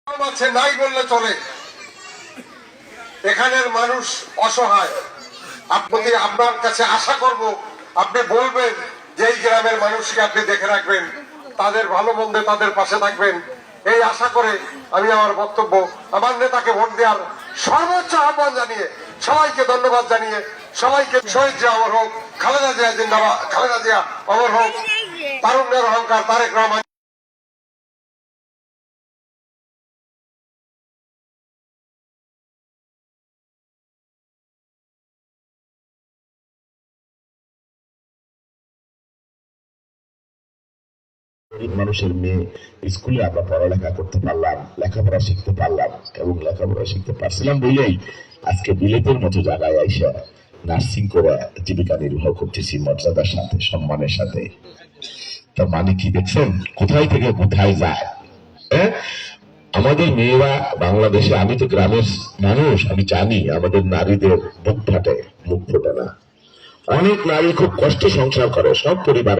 আছে নাই বললে চলে। এখানের মানুষ অসহায়। আপনার কাছে আশা করব আপনি বলবেন যে এই গ্রামের মানুষকে আপনি দেখে রাখবেন, তাদের ভালো মন্দে তাদের পাশে থাকবেন, এই আশা করে আমি আমার বক্তব্য আমার নেতাকে ভোট দেওয়ার সর্বোচ্চ আহ্বান জানিয়ে সবাইকে ধন্যবাদ জানিয়ে সবাইকে শহীদ জিয়া অমর হোক, খালেদা জিয়া জিন্দাবাদ, খালেদা জিয়া অমর হোক, তারুণ্যের অহংকার তারেক রহমান। গরিব মানুষের মেয়ে স্কুলে আমরা পড়ালেখা করতে পারলাম, লেখাপড়া শিখতে পারলাম এবং লেখাপড়া শিখতে পারছিলাম বলেই আজকে বিলেতের মতো জায়গায় আইসা নার্সিং করে জীবিকা নির্বাহ করতেছি মর্যাদার সাথে, সম্মানের সাথে। তার মানে কি দেখছেন কোথায় থেকে কোথায় যায়। আমাদের মেয়েরা বাংলাদেশে, আমি তো গ্রামের মানুষ, আমি জানি আমাদের নারীদের বুক ফাটে, মুখ ফোটে না। অনেক নারী খুব কষ্টে সংসার করে, সব পরিবার